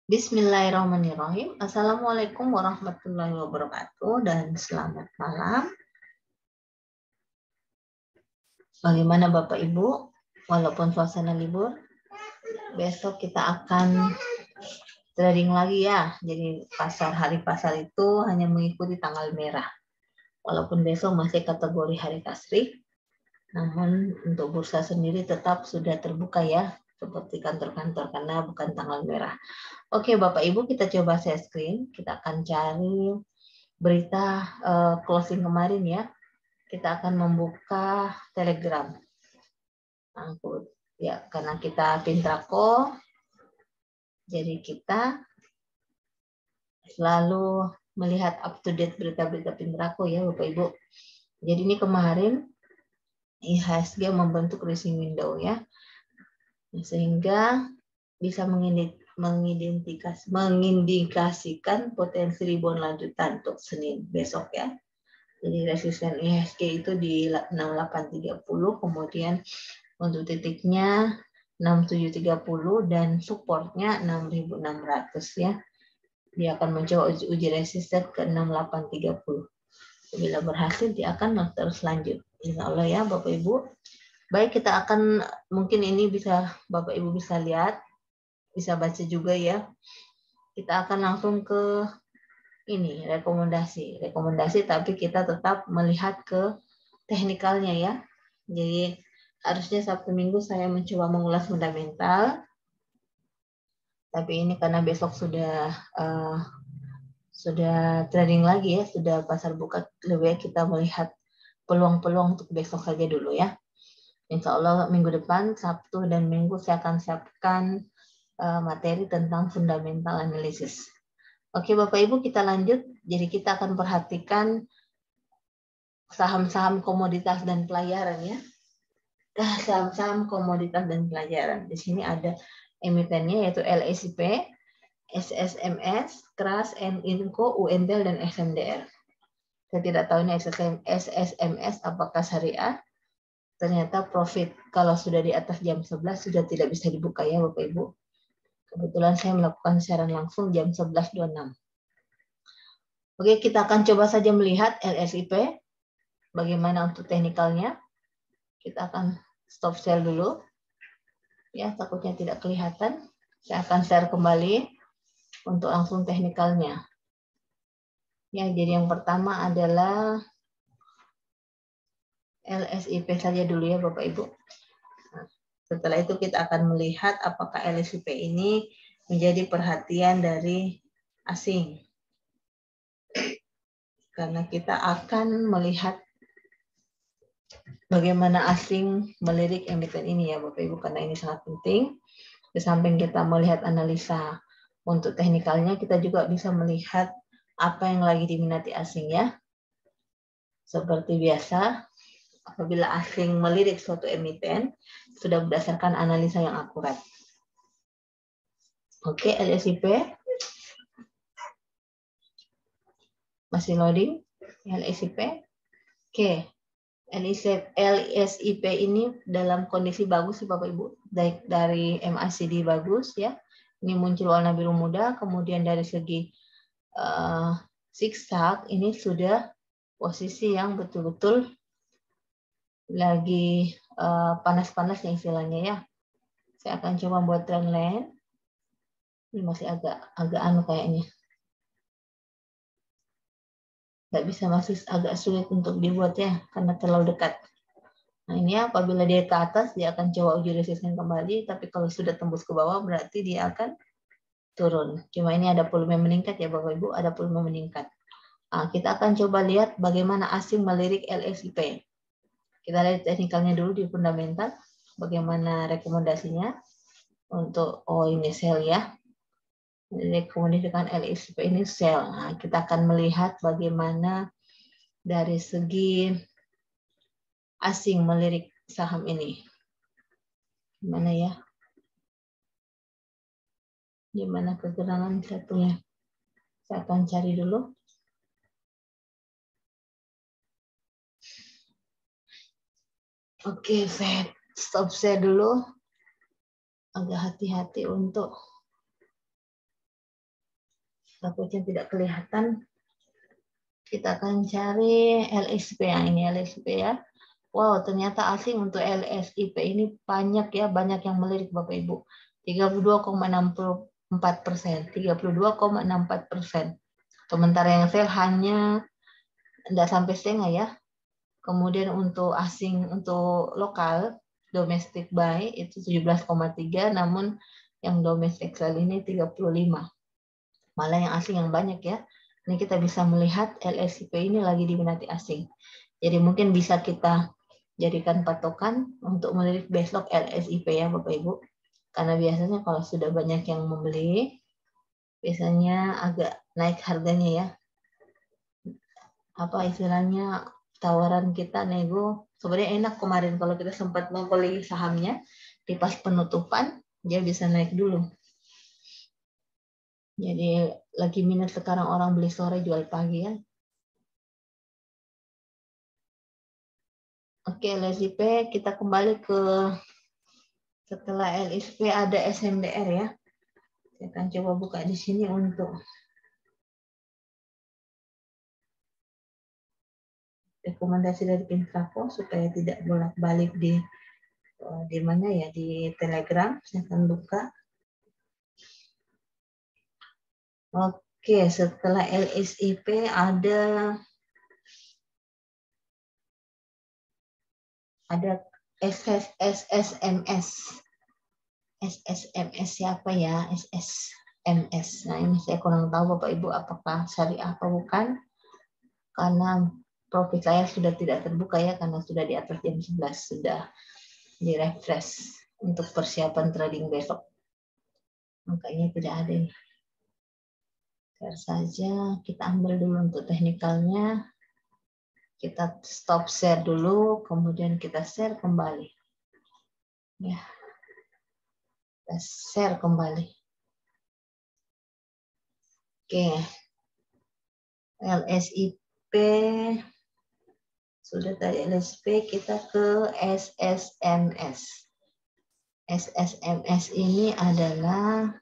Bismillahirrahmanirrahim. Assalamualaikum warahmatullahi wabarakatuh dan selamat malam. Bagaimana Bapak Ibu? Walaupun suasana libur, besok kita akan trading lagi ya. Jadi hari pasar itu hanya mengikuti tanggal merah. Walaupun besok masih kategori hari kasri, namun untuk bursa sendiri tetap sudah terbuka ya, seperti kantor-kantor karena bukan tanggal merah. Oke Bapak Ibu, kita coba share screen. Kita akan cari berita closing kemarin ya. Kita akan membuka Telegram. Ya, karena kita Pintrako, jadi kita selalu melihat up to date berita-berita Pintrako ya Bapak Ibu. Jadi ini kemarin IHSG membentuk racing window ya, sehingga bisa mengindikasikan potensi rebound lanjutan untuk Senin besok ya. Jadi resisten IHSG itu di 6830, kemudian untuk titiknya 6730 dan supportnya 6600 ya. Dia akan mencoba uji resisten ke 6830. Bila berhasil dia akan terus lanjut. Insya Allah ya Bapak Ibu. Baik, kita akan mungkin ini bisa Bapak Ibu bisa lihat, bisa baca juga ya. Kita akan langsung ke ini rekomendasi tapi kita tetap melihat ke teknikalnya ya. Jadi harusnya Sabtu Minggu saya mencoba mengulas fundamental, tapi ini karena besok sudah trading lagi ya, sudah pasar buka, lebih baik kita melihat peluang-peluang untuk besok saja dulu ya. Insya Allah minggu depan Sabtu dan Minggu saya akan siapkan materi tentang fundamental analysis. Oke Bapak Ibu, kita lanjut. Jadi kita akan perhatikan saham-saham komoditas dan pelayaran ya. Saham-saham komoditas dan pelayaran. Di sini ada emitennya yaitu LSIP, SSMS, KRAS, Inco, UNDEL, dan SMDR. Saya tidak tahu ini SSMS apakah syariah. Ternyata profit kalau sudah di atas jam 11 sudah tidak bisa dibuka ya Bapak Ibu. Kebetulan saya melakukan siaran langsung jam 11.26. Oke, kita akan coba saja melihat LSIP. Bagaimana untuk teknikalnya. Kita akan stop share dulu. Ya, takutnya tidak kelihatan. Saya akan share kembali untuk langsung teknikalnya. Ya, jadi yang pertama adalah LSIP saja dulu ya Bapak Ibu. Nah, setelah itu kita akan melihat apakah LSIP ini menjadi perhatian dari asing. Karena kita akan melihat bagaimana asing melirik emiten ini ya Bapak Ibu, karena ini sangat penting. Di samping kita melihat analisa untuk teknikalnya, kita juga bisa melihat apa yang lagi diminati asing ya. Seperti biasa, apabila asing melirik suatu emiten, sudah berdasarkan analisa yang akurat. Oke, LSIP. Masih loading, LSIP. Oke, LSIP ini dalam kondisi bagus sih Bapak Ibu. Dari MACD bagus ya. Ini muncul warna biru muda, kemudian dari segi zigzag ini sudah posisi yang betul-betul lagi panas-panasnya istilahnya ya. Saya akan coba buat trend line. Ini masih agak anu kayaknya. Nggak bisa, masih agak sulit untuk dibuat ya karena terlalu dekat. Nah ini apabila dia ke atas dia akan coba uji resisten kembali, tapi kalau sudah tembus ke bawah berarti dia akan turun. Cuma ini ada volume meningkat ya Bapak Ibu, ada volume meningkat. Nah, kita akan coba lihat bagaimana asing melirik LSIP. Kita lihat teknikalnya dulu di fundamental, bagaimana rekomendasinya untuk ini sell ya. Rekomendasikan LSIP ini sell. Nah, kita akan melihat bagaimana dari segi asing melirik saham ini. Gimana ya? Gimana pergerakan satunya? Saya akan cari dulu. Oke, saya stop share dulu. Agak hati-hati untuk takutnya tidak kelihatan. Kita akan cari LSIP yang ini, LSIP ya. Wow, ternyata asing untuk LSIP ini banyak ya, banyak yang melirik Bapak Ibu. 32,64%, 32,64%. Sementara yang sel hanya tidak sampai setengah ya. Kemudian untuk asing, untuk lokal, domestic buy itu 17,3, namun yang domestic sell ini 35. Malah yang asing yang banyak ya. Ini kita bisa melihat LSIP ini lagi diminati asing. Jadi mungkin bisa kita jadikan patokan untuk melirik besok LSIP ya Bapak Ibu. Karena biasanya kalau sudah banyak yang membeli, biasanya agak naik harganya ya. Apa istilahnya, tawaran kita nego. Sebenarnya enak kemarin kalau kita sempat membeli sahamnya, di pas penutupan, dia bisa naik dulu. Jadi lagi minat sekarang orang beli sore jual pagi ya. Oke, LSIP kita kembali ke setelah LSIP ada SMDR ya. Saya akan coba buka di sini untuk rekomendasi dari Pintraco supaya tidak bolak-balik di mana ya, di Telegram. Saya akan buka. Oke, setelah LSIP ada SSMS. SSMS siapa ya? SSMS. Nah, ini saya kurang tahu Bapak Ibu apakah syariah atau bukan. Karena profil saya sudah tidak terbuka ya, karena sudah di atas jam 11, sudah di refresh untuk persiapan trading besok. Makanya tidak ada ini. Share saja, kita ambil dulu untuk teknikalnya. Kita stop share dulu, kemudian kita share kembali. Ya, kita share kembali. Oke, LSIP sudah tadi LSIP, kita ke SSMS. SSMS ini adalah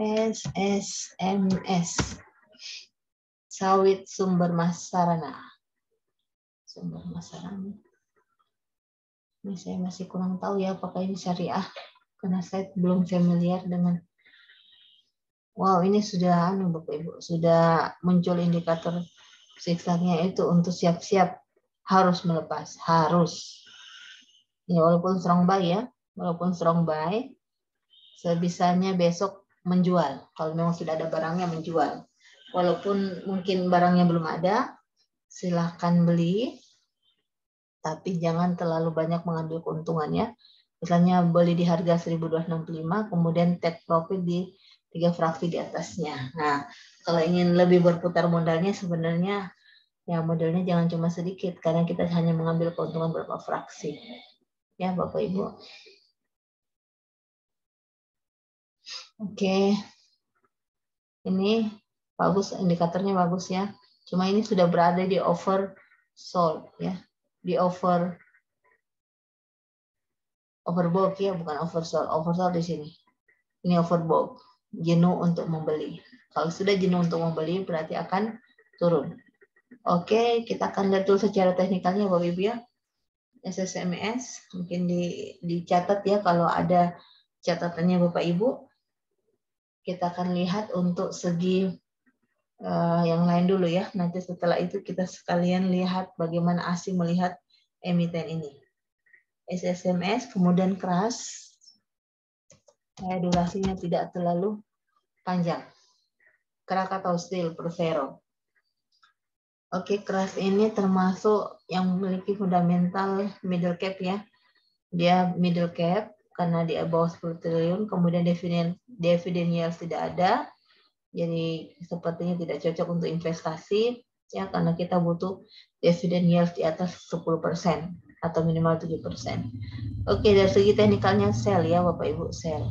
SSMS, sawit sumber Masarana. Sumber Masarana. Ini saya masih kurang tahu ya apakah ini syariah, karena saya belum familiar dengan. Wow, ini sudah Bapak Ibu, sudah muncul indikator zigzagnya itu untuk siap-siap harus melepas, harus. Ya, walaupun strong buy ya, walaupun strong buy, sebisanya besok menjual. Kalau memang sudah ada barangnya menjual. Walaupun mungkin barangnya belum ada, silahkan beli, tapi jangan terlalu banyak mengambil keuntungannya. Misalnya beli di harga 1.265, kemudian take profit di 3 fraksi di atasnya. Nah, kalau ingin lebih berputar modalnya sebenarnya ya modelnya jangan cuma sedikit, karena kita hanya mengambil keuntungan beberapa fraksi. Ya Bapak Ibu. Oke. Ini bagus, indikatornya bagus ya. Cuma ini sudah berada di oversold ya. Di overbought ya, bukan oversold. Oversold di sini. Ini overbought. Jenuh untuk membeli. Kalau sudah jenuh untuk membeli berarti akan turun. Oke, kita akan lihat dulu secara teknikalnya Bapak Ibu ya. SSMS mungkin dicatat ya kalau ada catatannya Bapak Ibu. Kita akan lihat untuk segi yang lain dulu ya. Nanti setelah itu kita sekalian lihat bagaimana asing melihat emiten ini. SSMS, kemudian keras. Durasinya tidak terlalu panjang. Krakatau Steel Persero. Oke, keras ini termasuk yang memiliki fundamental middle cap ya. Dia middle cap karena di bawah 10 triliun, kemudian dividend yield tidak ada. Jadi sepertinya tidak cocok untuk investasi ya, karena kita butuh dividen yield di atas 10% atau minimal 7%. Oke, dari segi teknikalnya sell ya Bapak Ibu, sell.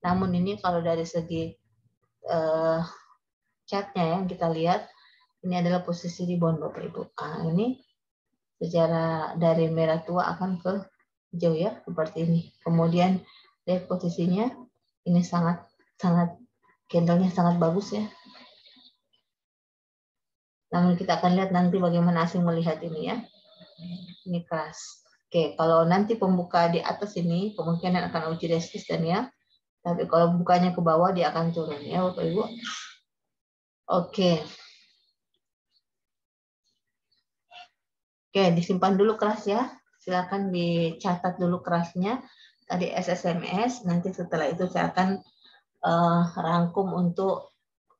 Namun ini kalau dari segi chartnya yang kita lihat, ini adalah posisi di bond Bapak Ibu. Ini secara dari merah tua akan ke hijau ya, seperti ini. Kemudian lihat posisinya, ini sangat candlenya sangat bagus ya. Namun kita akan lihat nanti bagaimana asing melihat ini ya. Ini keras. Oke, kalau nanti pembuka di atas ini kemungkinan akan uji resisten ya. Tapi kalau bukanya ke bawah dia akan turun ya Bapak Ibu. Oke. Oke, disimpan dulu keras ya. Silakan dicatat dulu kerasnya. Tadi SSMS, nanti setelah itu saya akan rangkum untuk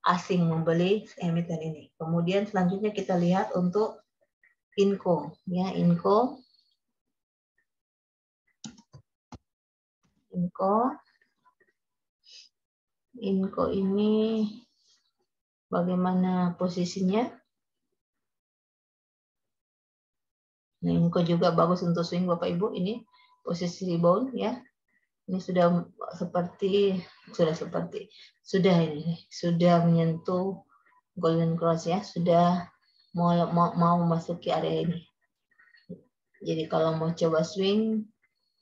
asing membeli emiten ini. Kemudian selanjutnya kita lihat untuk Inco ya, Inco ini bagaimana posisinya? Nah, Inco juga bagus untuk swing Bapak Ibu, ini posisi rebound ya. Ini sudah menyentuh golden cross ya, sudah mau memasuki area ini. Jadi kalau mau coba swing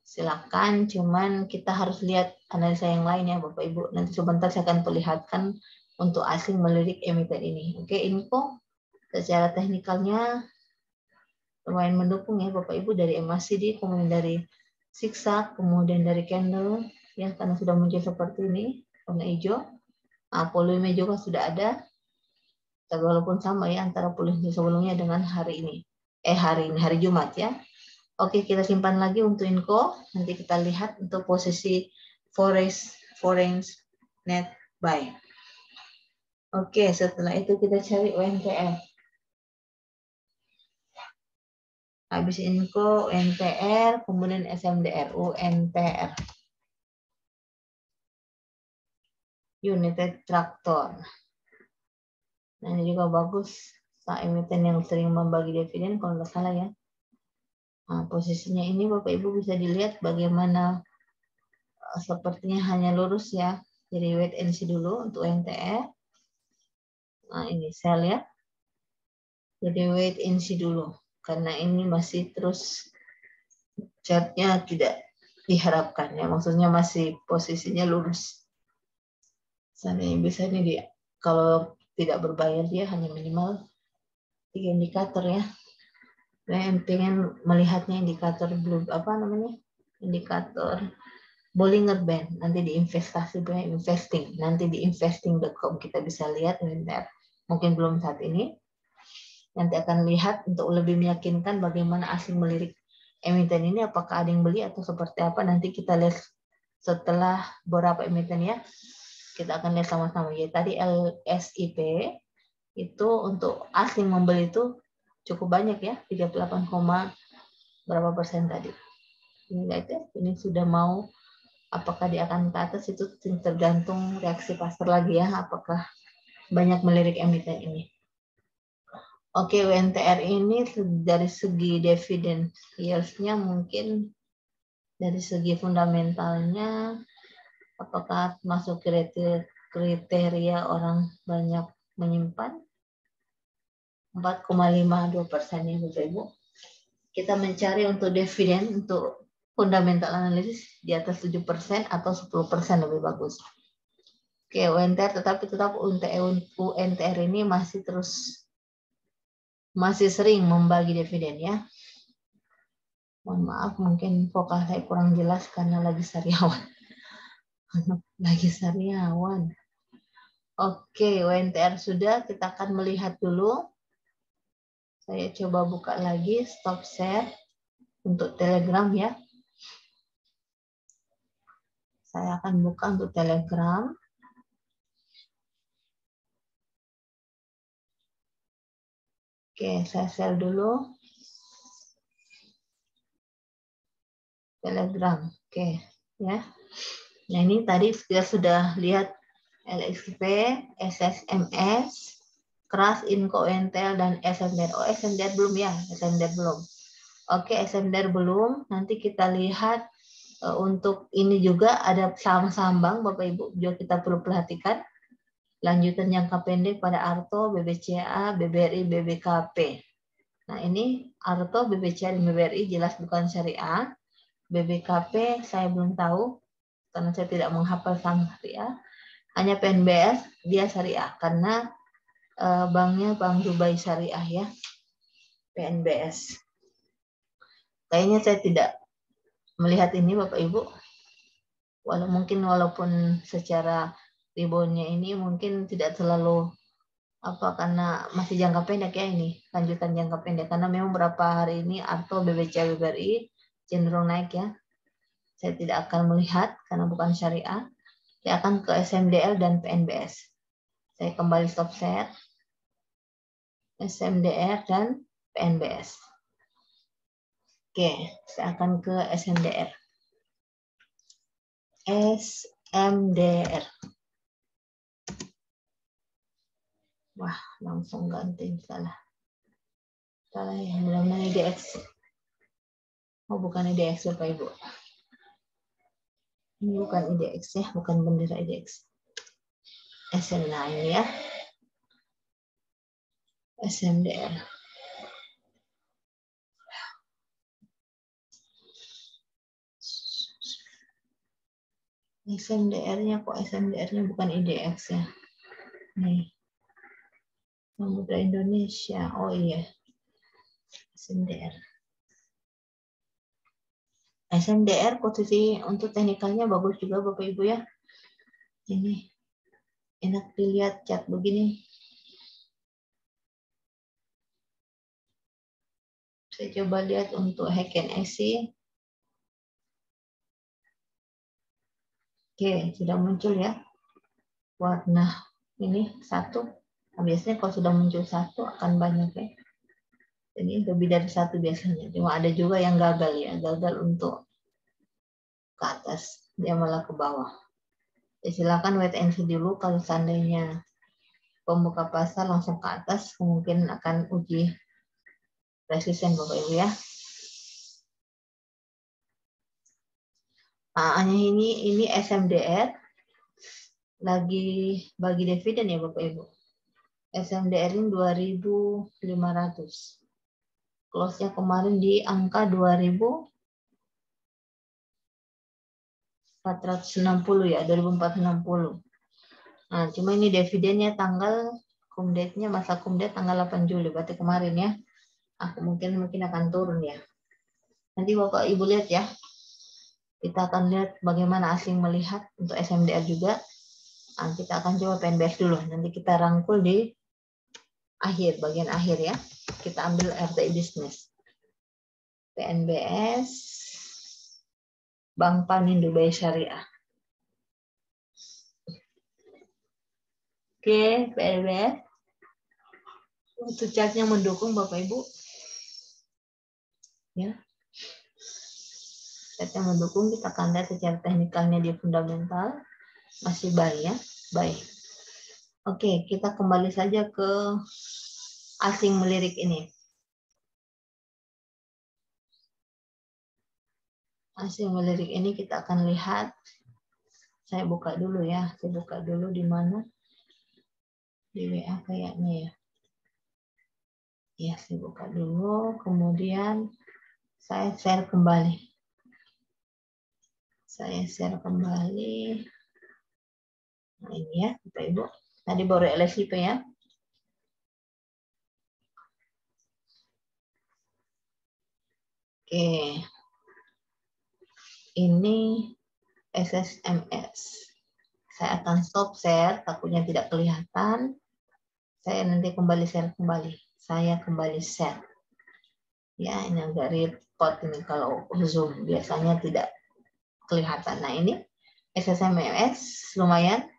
silakan, cuman kita harus lihat analisa yang lain ya Bapak Ibu. Nanti sebentar saya akan perlihatkan untuk asing melirik emiten ini. Oke, info secara teknikalnya lumayan mendukung ya Bapak Ibu, dari MACD, kemudian dari zigzag, kemudian dari candle ya, karena sudah muncul seperti ini warna hijau. Nah, volume juga sudah ada, tapi walaupun sama ya antara volume sebelumnya dengan hari ini. Hari Jumat ya. Oke, kita simpan lagi untuk Inco. Nanti kita lihat untuk posisi foreign net buy. Oke, setelah itu kita cari UNTR. Habis Inco, UNTR, kemudian SMDR, UNTR. United Tractor. Nah, ini juga bagus. Emiten yang sering membagi dividen kalau nggak salah ya. Nah, posisinya ini Bapak Ibu bisa dilihat bagaimana sepertinya hanya lurus ya. Jadi wait and see dulu untuk UNTR. Nah, ini sell ya. Jadi wait and see dulu. Karena ini masih terus chartnya tidak diharapkan ya. Maksudnya masih posisinya lurus. Misalnya bisa ini kalau tidak berbayar dia hanya minimal 3 indikator ya. Saya pengen melihatnya indikator indikator Bollinger Band. Nanti di investing. Nanti di investing.com kita bisa lihat mungkin belum saat ini. Nanti akan lihat untuk lebih meyakinkan bagaimana asing melirik emiten ini, apakah ada yang beli atau seperti apa. Nanti kita lihat setelah beberapa emiten ya. Kita akan lihat sama-sama. Ya, tadi LSIP itu untuk asing membeli itu cukup banyak ya, 38, berapa persen tadi. Ini lihat ya, ini sudah mau, apakah dia akan ke atas itu tergantung reaksi pasar lagi ya, apakah banyak melirik emiten ini. Oke, UNTR ini dari segi dividen yield-nya mungkin dari segi fundamentalnya apakah masuk kriteria orang banyak menyimpan 4,52% ya Bapak Ibu. Kita mencari untuk dividen untuk fundamental analysis di atas 7% atau 10% lebih bagus. Oke, UNTR tetap UNTR ini masih sering membagi dividen ya. Mohon maaf mungkin vokal saya kurang jelas karena lagi sariawan. Oke, UNTR sudah, kita akan melihat dulu. Saya coba buka lagi stop share untuk Telegram ya. Saya akan buka untuk Telegram. Oke, saya share dulu. Telegram. Oke, ya. Nah, ini tadi kita sudah lihat LXP, SSMS, Keras, Inco, Entel, dan SMDR. Oh, SMDR belum ya? SMDR belum. Oke, SMDR belum. Nanti kita lihat untuk ini juga ada saham-saham bank, Bapak Ibu, juga kita perlu perhatikan. Lanjutan jangka pendek pada Arto, BBCA, BBRI, BBKP. Nah, ini Arto, BBCA, dan BBRI jelas bukan syariah. BBKP saya belum tahu karena saya tidak menghafal saham syariah. Hanya PNBS dia syariah karena banknya Bank Dubai Syariah ya, PNBS. Kayaknya saya tidak melihat ini Bapak Ibu. Walaupun secara reboundnya ini mungkin tidak terlalu karena masih jangka pendek ya, ini lanjutan jangka pendek karena memang beberapa hari ini atau BBCA BBRI cenderung naik ya. Saya tidak akan melihat karena bukan syariah. Saya akan ke SMDL dan PNBS. Saya kembali stop set SMDR dan PNBS. Oke, saya akan ke SMDR. SMDR. Wah, langsung ganti, salah ya, mudah-mudahan IDX. Oh, bukan IDX Bapak Ibu. Ini bukan IDX ya, bukan bendera IDX. SN lain ya. SMDR. SMDR-nya kok SMDR-nya bukan IDX ya. Nih. Samudra Indonesia. Oh iya. SMDR. SMDR posisi untuk teknikalnya bagus juga Bapak Ibu ya. Ini enak dilihat chart begini. Saya coba lihat untuk HKNSI. Oke, sudah muncul ya. Warna ini satu. Nah, biasanya kalau sudah muncul satu akan banyak ya. Ini lebih dari satu biasanya. Cuma ada juga yang gagal ya. Gagal untuk ke atas. Dia malah ke bawah. Ya, silakan wait and see dulu. Kalau seandainya pembuka pasar langsung ke atas, kemungkinan akan uji resisten Bapak Ibu ya. Nah, ini SMDR lagi bagi dividen ya Bapak Ibu. SMDR ini 2.500. Close-nya kemarin di angka 2.460 ya, 2.460. Nah, cuma ini dividennya tanggal kumdate-nya, masa kumdate tanggal 8 Juli, berarti kemarin ya. Mungkin akan turun ya. Nanti Bapak Ibu lihat ya. Kita akan lihat bagaimana asing melihat untuk SMDR juga. Nah, kita akan coba PNBS dulu. Nanti kita rangkul di bagian akhir ya. Kita ambil RTI Business. PNBS, Bank Panin Dubai Syariah. Oke, PNBS. Untuk chartnya mendukung Bapak Ibu. Ya. Chartnya mendukung, kita akan lihat secara teknikalnya di fundamental. Masih baik ya, baik. Oke, kita kembali saja ke asing melirik ini. Asing melirik ini kita akan lihat. Saya buka dulu ya. Saya buka dulu di mana? Di WA kayaknya ya. Ya, saya buka dulu. Kemudian saya share kembali. Saya share kembali. Nah, ini ya, Bapak Ibu. Tadi baru LSIP ya. Oke. Ini SSMS. Saya akan stop share, takutnya tidak kelihatan. Saya nanti kembali share kembali. Saya kembali share. Ya, ini agak repot ini kalau Zoom. Biasanya tidak kelihatan. Nah, ini SSMS lumayan.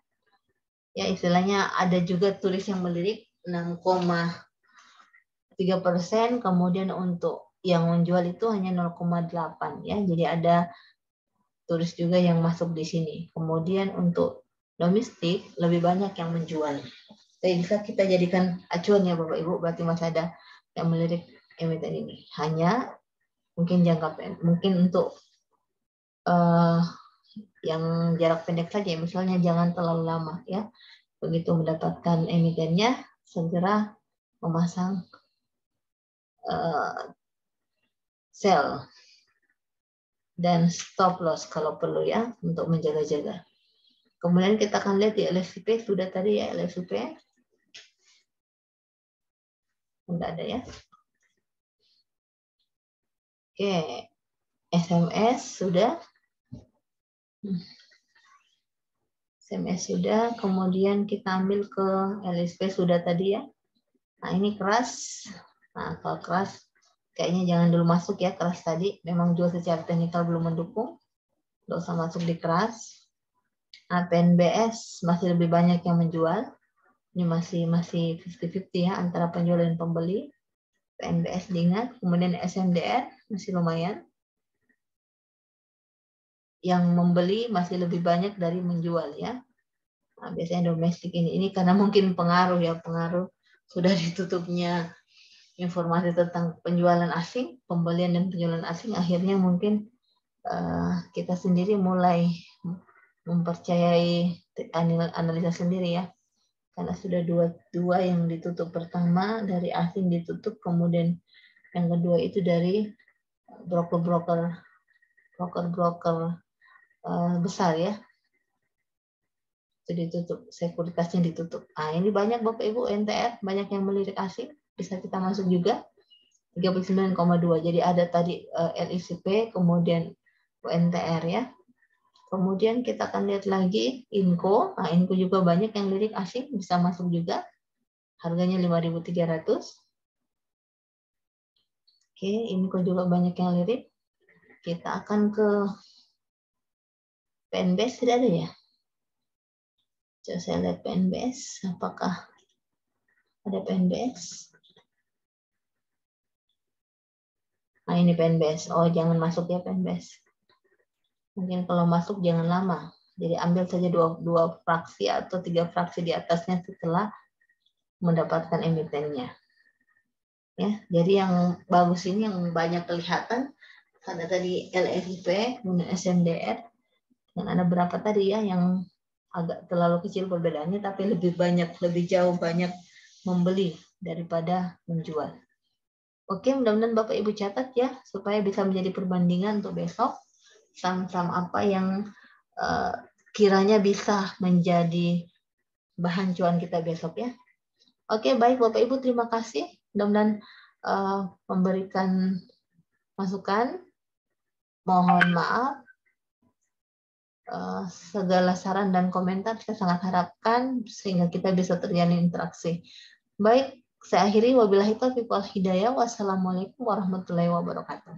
Ya, istilahnya ada juga turis yang melirik 6,3%. Kemudian untuk yang menjual itu hanya 0,8 ya. Jadi ada turis juga yang masuk di sini. Kemudian untuk domestik lebih banyak yang menjual. Jadi bisa kita jadikan acuan ya Bapak Ibu, berarti masih ada yang melirik emiten ini. Hanya mungkin jangka pendek, mungkin untuk yang jarak pendek saja, misalnya jangan terlalu lama ya. Begitu mendapatkan emitennya, segera memasang sell dan stop loss kalau perlu ya untuk menjaga-jaga. Kemudian kita akan lihat di LSIP, sudah tadi ya LSIP. Enggak ada ya. Oke, SMS sudah. SMS sudah, kemudian kita ambil ke LSP sudah tadi ya. Nah ini keras. Nah kalau keras kayaknya jangan dulu masuk ya, keras tadi. Memang juga secara teknikal belum mendukung. Nggak usah masuk di keras. Nah, PNBS masih lebih banyak yang menjual. Ini masih 50-50 ya antara penjual dan pembeli. PNBS diingat. Kemudian SMDR masih lumayan. Yang membeli masih lebih banyak dari menjual ya. Nah, biasanya domestik ini karena mungkin pengaruh sudah ditutupnya informasi tentang penjualan asing, pembelian dan penjualan asing, akhirnya mungkin kita sendiri mulai mempercayai analisa sendiri ya, karena sudah dua yang ditutup, pertama dari asing ditutup, kemudian yang kedua itu dari broker besar ya, itu ditutup, sekuritasnya ditutup. Nah ini banyak Bapak Ibu NTR, banyak yang melirik asing, bisa kita masuk juga 39,2. Jadi ada tadi LICP, kemudian UNTR ya. Kemudian kita akan lihat lagi INCO. Nah, INCO juga banyak yang lirik asing, bisa masuk juga. Harganya 5.300. Oke, INCO juga banyak yang lirik. Kita akan ke PNBS, tidak ada ya? Coba saya lihat PNBS, apakah ada PNBS? Nah, ini PNBS. Oh, jangan masuk ya PNBS. Mungkin kalau masuk jangan lama. Jadi ambil saja dua fraksi atau 3 fraksi di atasnya setelah mendapatkan emitennya. Ya, jadi yang bagus ini yang banyak kelihatan karena tadi LSIP, kemudian SMDR, dan ada berapa tadi ya yang agak terlalu kecil perbedaannya, tapi lebih jauh banyak membeli daripada menjual. Oke, mudah-mudahan Bapak Ibu catat ya, supaya bisa menjadi perbandingan untuk besok. Saham-saham apa yang kiranya bisa menjadi bahan cuan kita besok ya. Oke, baik Bapak Ibu, terima kasih. Mudah-mudahan memberikan masukan. Mohon maaf. Segala saran dan komentar saya sangat harapkan sehingga kita bisa terjalin interaksi. Baik, saya akhiri. Wabillahi taufiq wal hidayah. Wassalamualaikum warahmatullahi wabarakatuh.